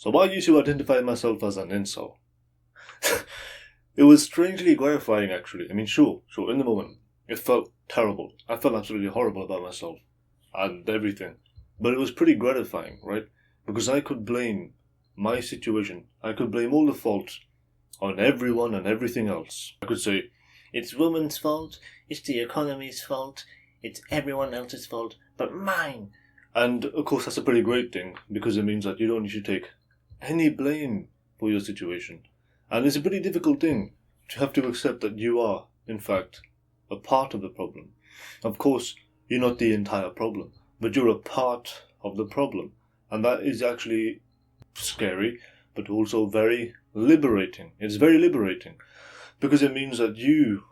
So I used to identify myself as an incel. It was strangely gratifying, actually. I mean, sure, in the moment, it felt terrible. I felt absolutely horrible about myself and everything. But it was pretty gratifying, right? Because I could blame my situation. I could blame all the fault on everyone and everything else. I could say, it's women's fault, it's the economy's fault, it's everyone else's fault, but mine. And of course, that's a pretty great thing, because it means that you don't need to take any blame for your situation. And it's a pretty difficult thing to have to accept that you are, in fact, a part of the problem. Of course, you're not the entire problem, but you're a part of the problem. And that is actually scary, but also very liberating. It's very liberating because it means that you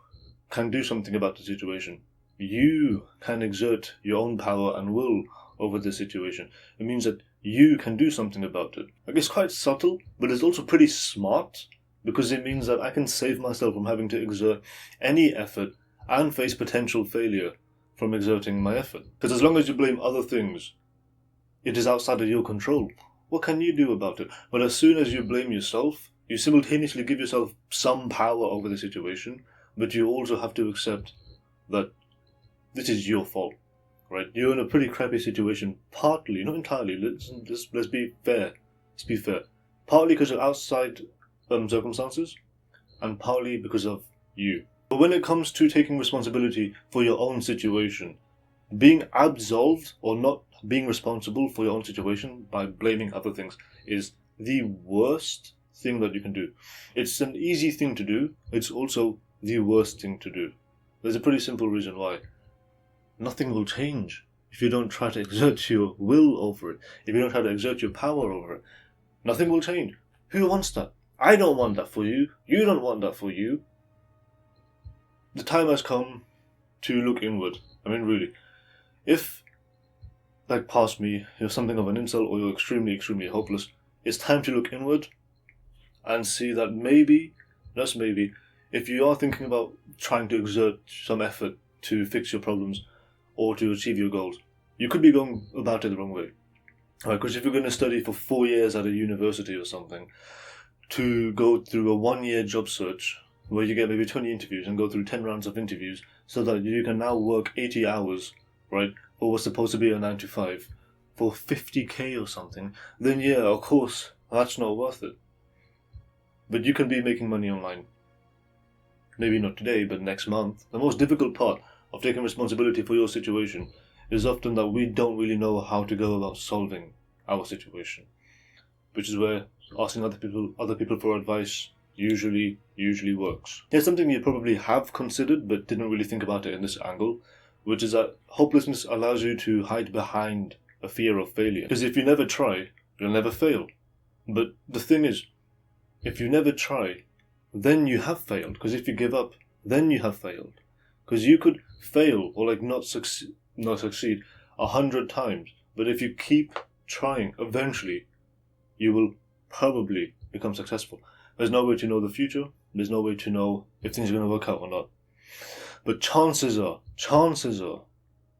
can do something about the situation. You can exert your own power and will over the situation. It means that you can do something about it. Like, it's quite subtle, but it's also pretty smart because it means that I can save myself from having to exert any effort and face potential failure from exerting my effort. Because as long as you blame other things, it is outside of your control. What can you do about it? But as soon as you blame yourself, you simultaneously give yourself some power over the situation, but you also have to accept that this is your fault, right? You're in a pretty crappy situation, partly, not entirely, let's be fair. Let's be fair. Partly because of outside circumstances, and partly because of you. But when it comes to taking responsibility for your own situation, being absolved or not being responsible for your own situation by blaming other things is the worst thing that you can do. It's an easy thing to do, it's also the worst thing to do. There's a pretty simple reason why. Nothing will change if you don't try to exert your will over it, if you don't try to exert your power over it. Nothing will change. Who wants that? I don't want that for you. You don't want that for you. The time has come to look inward. I mean, really. If, like past me, you're something of an incel or you're extremely, extremely hopeless, it's time to look inward and see that maybe, just maybe, if you are thinking about trying to exert some effort to fix your problems or to achieve your goals, you could be going about it the wrong way. Right? Because if you're going to study for 4 years at a university or something, to go through a 1-year job search where you get maybe 20 interviews and go through 10 rounds of interviews so that you can now work 80 hours, right, for what's supposed to be a 9 to 5 for 50k or something, then yeah, of course, that's not worth it. But you can be making money online. Maybe not today, but next month. The most difficult part of taking responsibility for your situation is often that we don't really know how to go about solving our situation, which is where asking other people for advice usually works. Here's something you probably have considered but didn't really think about it in this angle, which is that hopelessness allows you to hide behind a fear of failure. Because if you never try, you'll never fail. But the thing is, if you never try, then you have failed. Because if you give up, then you have failed. Because you could fail or not succeed 100 times, but if you keep trying, eventually you will probably become successful. There's no way to know the future. There's no way to know if things are going to work out or not. But chances are,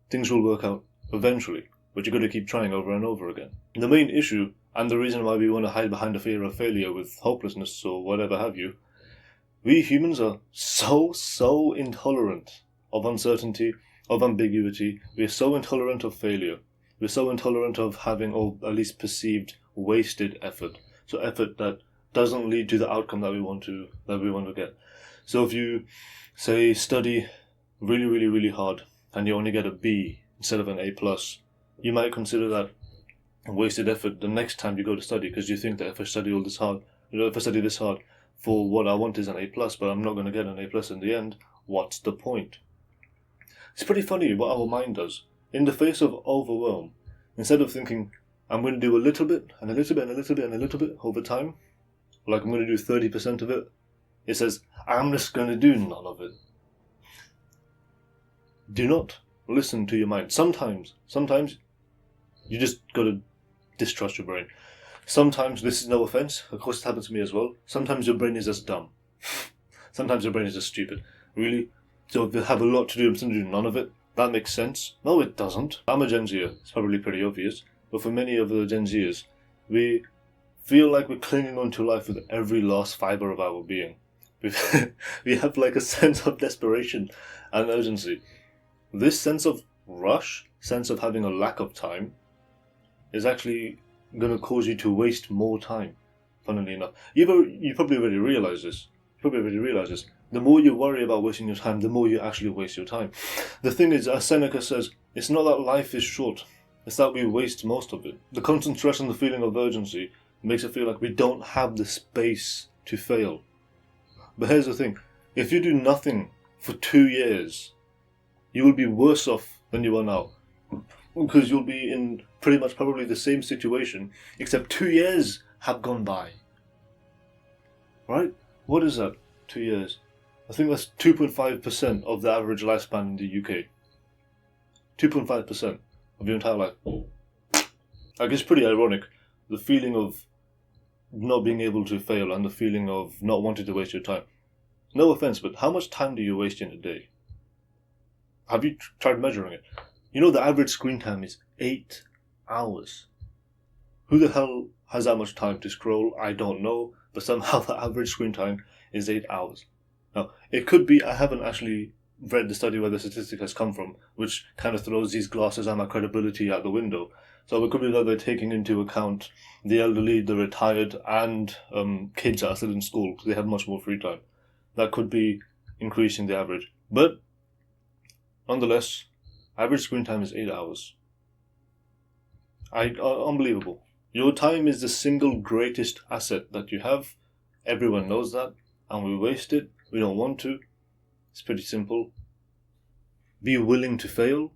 things will work out eventually. But you've got to keep trying over and over again. The main issue, and the reason why we want to hide behind the fear of failure with hopelessness or whatever have you, we humans are so intolerant of uncertainty, of ambiguity. We're so intolerant of failure. We're so intolerant of having, or at least perceived, wasted effort. So effort that doesn't lead to the outcome that we want to get. So if you, say, study really hard and you only get a B instead of an A+, you might consider that wasted effort the next time you go to study, because you think that if I study this hard for what I want is an A+, but I'm not going to get an A+ in the end, what's the point? It's pretty funny what our mind does. In the face of overwhelm, instead of thinking, I'm going to do a little bit, and a little bit, and a little bit, and a little bit over time, like I'm going to do 30% of it, it says, I'm just going to do none of it. Do not listen to your mind. Sometimes, you just got to distrust your brain. Sometimes, this is no offense, of course it happens to me as well, sometimes your brain is just dumb. Sometimes your brain is just stupid. Really? So if you have a lot to do, I'm going to do none of it. That makes sense. No, it doesn't. I'm a Gen Zer. It's probably pretty obvious. But for many of the Gen Zers, we feel like we're clinging on to life with every last fibre of our being. We have like a sense of desperation and urgency. This sense of rush, sense of having a lack of time, is actually going to cause you to waste more time, funnily enough. You probably already realise this. The more you worry about wasting your time, the more you actually waste your time. The thing is, as Seneca says, it's not that life is short, it's that we waste most of it. The constant stress and the feeling of urgency makes it feel like we don't have the space to fail. But here's the thing, if you do nothing for 2 years, you will be worse off than you are now. Because you'll be in pretty much probably the same situation, except 2 years have gone by. Right? What is that? 2 years? I think that's 2.5% of the average lifespan in the UK. 2.5% of your entire life. I guess pretty ironic. The feeling of not being able to fail and the feeling of not wanting to waste your time. No offense, but how much time do you waste in a day? Have you tried measuring it? You know the average screen time is 8 hours. Who the hell has that much time to scroll? I don't know, but somehow the average screen time is 8 hours. Now, it could be I haven't actually read the study where the statistic has come from, which kind of throws these glasses and my credibility out the window. So it could be that they're taking into account the elderly, the retired, and kids that are still in school, because they have much more free time. That could be increasing the average. But, nonetheless, average screen time is 8 hours. Unbelievable. Your time is the single greatest asset that you have. Everyone knows that, and we waste it. We don't want to. It's pretty simple. Be willing to fail.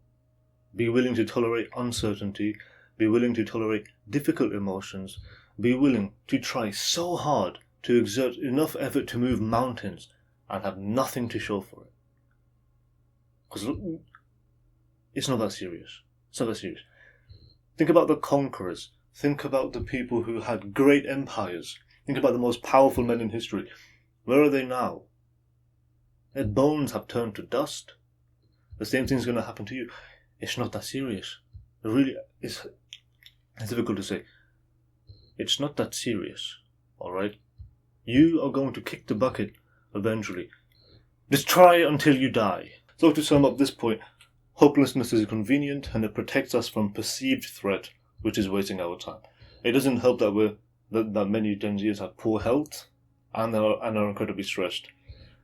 Be willing to tolerate uncertainty. Be willing to tolerate difficult emotions. Be willing to try so hard to exert enough effort to move mountains and have nothing to show for it. Because it's not that serious. It's not that serious. Think about the conquerors. Think about the people who had great empires. Think about the most powerful men in history. Where are they now? Their bones have turned to dust. The same thing's going to happen to you. It's not that serious. It really is. It's difficult to say. It's not that serious. Alright? You are going to kick the bucket eventually. Just try until you die. So to sum up this point, hopelessness is convenient and it protects us from perceived threat, which is wasting our time. It doesn't help that that many Gen Zers have poor health and are incredibly stressed.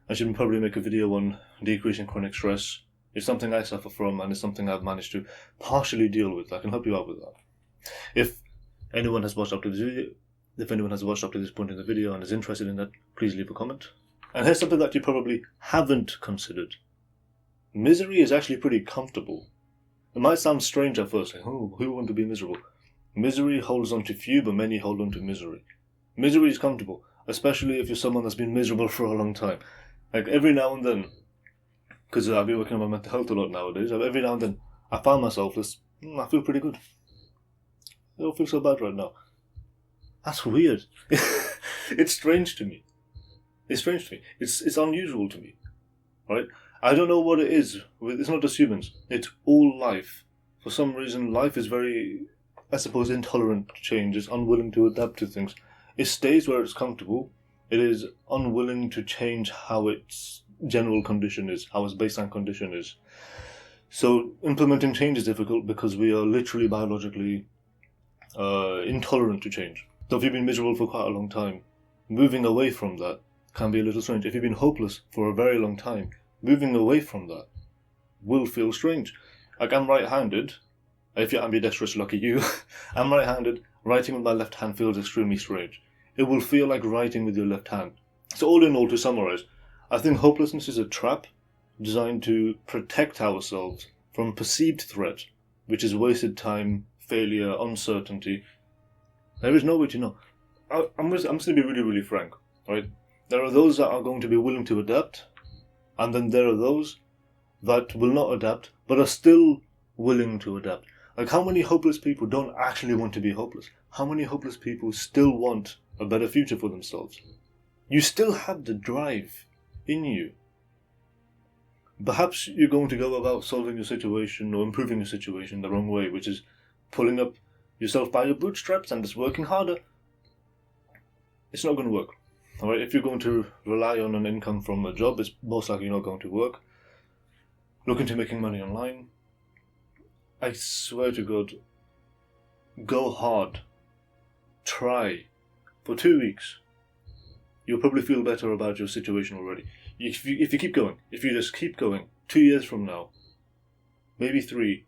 I should probably make a video on decreasing chronic stress. It's something I suffer from and it's something I've managed to partially deal with. I can help you out with that. If anyone has watched up to this point in the video and is interested in that, please leave a comment. And here's something that you probably haven't considered. Misery is actually pretty comfortable. It might sound strange at first, like, oh, who wants to be miserable? Misery holds on to few, but many hold on to misery. Misery is comfortable, especially if you're someone that's been miserable for a long time. Like every now and then, because I've been working on my mental health a lot nowadays, every now and then I find myself I feel pretty good. I don't feel so bad right now. That's weird. It's strange to me. It's unusual to me. Right? I don't know what it is. It's not just humans. It's all life. For some reason, life is very, I suppose, intolerant to change. It's unwilling to adapt to things. It stays where it's comfortable. It is unwilling to change how its general condition is, how its baseline condition is. So implementing change is difficult because we are literally biologically intolerant to change. So if you've been miserable for quite a long time, moving away from that can be a little strange. If you've been hopeless for a very long time, moving away from that will feel strange. Like I'm right-handed. If you're ambidextrous, lucky you. I'm right-handed. Writing with my left hand feels extremely strange. It will feel like writing with your left hand. So all in all, to summarize, I think hopelessness is a trap designed to protect ourselves from perceived threat, which is wasted time, failure, uncertainty. There is no way to know. I'm just going to be really, really frank, right? There are those that are going to be willing to adapt, and then there are those that will not adapt, but are still willing to adapt. Like, how many hopeless people don't actually want to be hopeless? How many hopeless people still want a better future for themselves? You still have the drive in you. Perhaps you're going to go about solving your situation or improving your situation the wrong way, which is pulling up yourself by your bootstraps and just working harder. it's not going to work. All right, if you're going to rely on an income from a job, it's most likely not going to work. Look into making money online. I swear to God, go hard. Try for 2 weeks. You'll probably feel better about your situation already. If you keep going, if you just keep going, 2 years from now, maybe 3,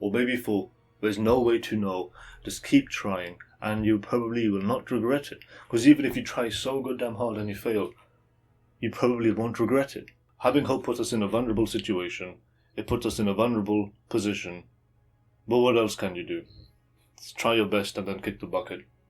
or maybe 4, there's no way to know. Just keep trying, and you probably will not regret it. Because even if you try so goddamn hard and you fail, you probably won't regret it. Having hope puts us in a vulnerable situation. It puts us in a vulnerable position. But what else can you do? Try your best and then kick the bucket.